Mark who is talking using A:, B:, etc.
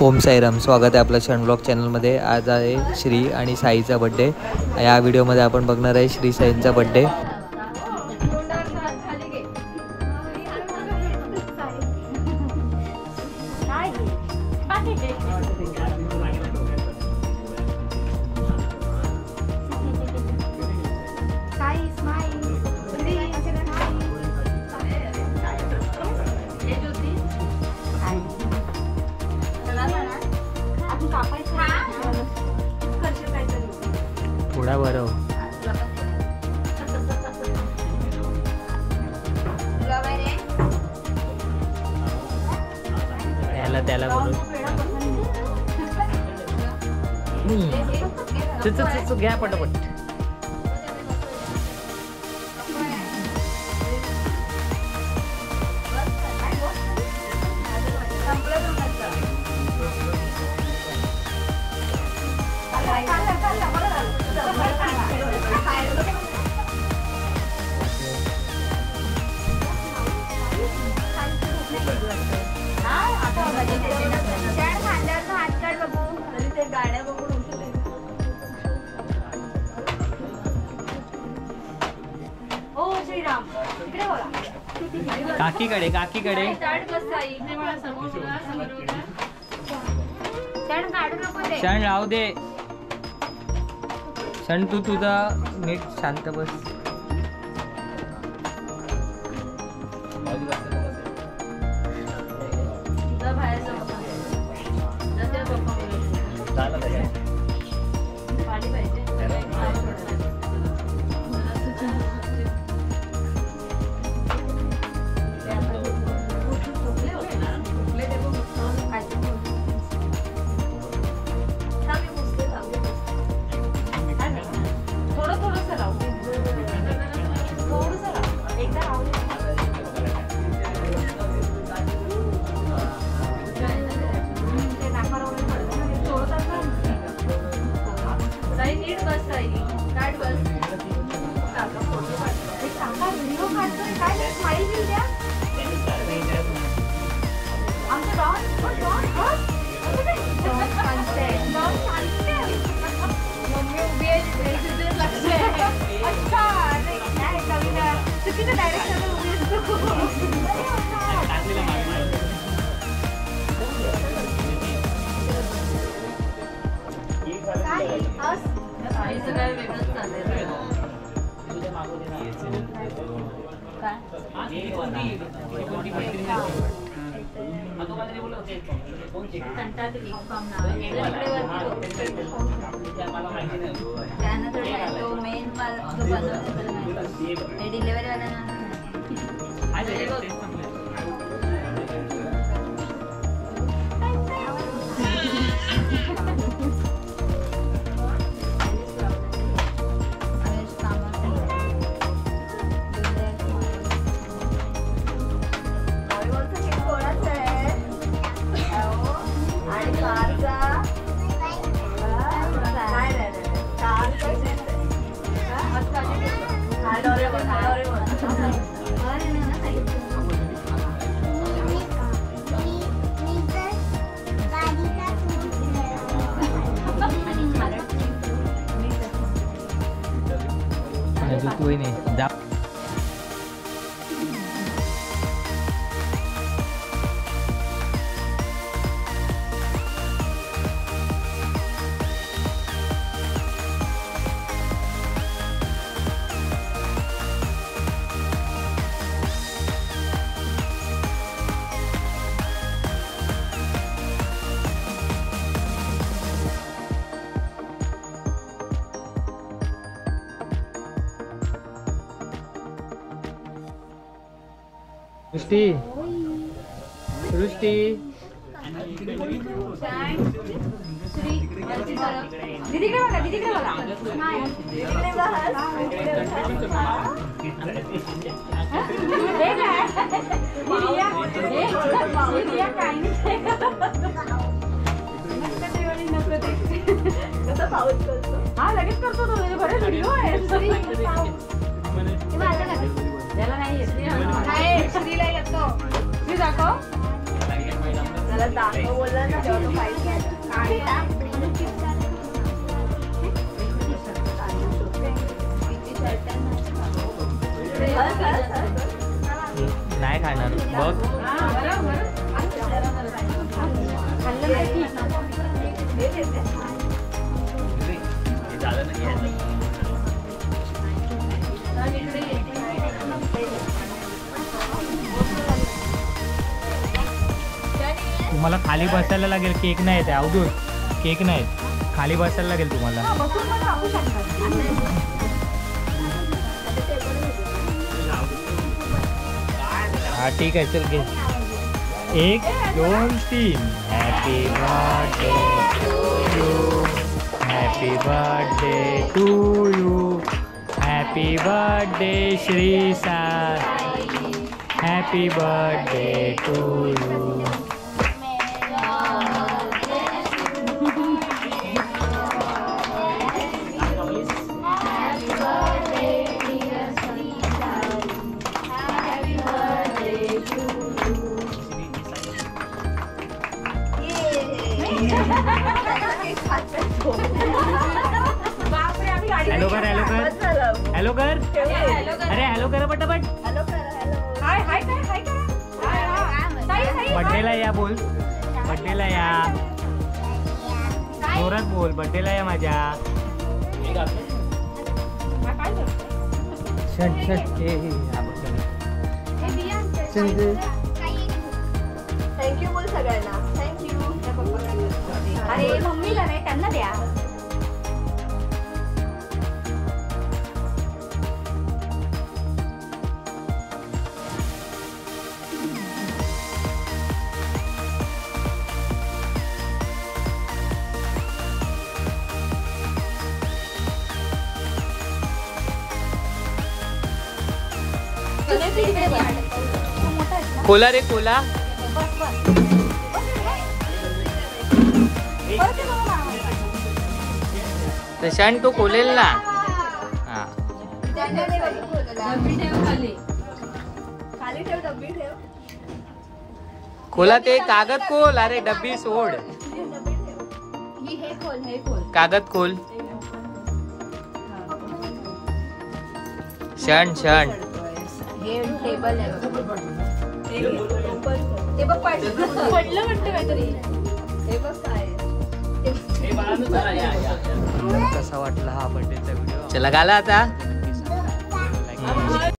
A: ओम साईराम, स्वागत आहे आपलं क्षण ब्लॉग चॅनलमध्ये। आज आहे श्री आणि साईचा बड्डे। या व्हिडिओमध्ये आपण बघणार आहे श्री साईंचा बड्डे। थोडा बरं त्याला बोलू घ्या पटापट। काकीकडे क्षण राहू दे। क्षण तू तुझा नीट शांत बस। Tui nih, sedap. Rusti, Rusti.
B: दीदी कडे बघा, दीदी कडे बघा. दीदीकडे बघ. हे काय? दीदी काय नाही. कसं पाऊस करतो? हा लगेच करतो तो. बरेच व्हिडिओ आहे. त्याला नाही येत. श्रीला येतो. श्री दाखव.
C: मला दाखव बोलला ना तेव्हा तो पाहिजे
A: नाही खाणार बघ. तुम्हाला खाली बसायला लागेल. केक नाही येते अवधूत, केक नाही खाली बसायला लागेल तुम्हाला. हा ठीक आहे चल घे. 1 2 3. Happy birthday to you, happy birthday to you, happy birthday Shri Sai, happy birthday to you. Hello कर, हॅलो कर, हॅलो कर. अरे हॅलो करा पटापट. बर्थडेला या बोल, बर्थडेला या जोरात बोल, बर्थडेला या माझ्या. शट शट
C: थँक्यू बोल सगळ्यांना. थँक्यू.
B: अरे मम्मीला नाही त्यांना द्या.
A: कोला रे कोला. प्रशांत तो खोलेल ना. हा
C: खाली ठेव, डब्बी ठेव.
A: खोला ते कागद खोल. अरे डब्बी सोड, कागद खोल. क्षण क्षण.
C: हे टेबल आहे. ते बघ पडलं वाटतं काहीतरी. हे बघ काय
A: कसा वाटला हा बर्थडेचा व्हिडिओ. चला गाला आता.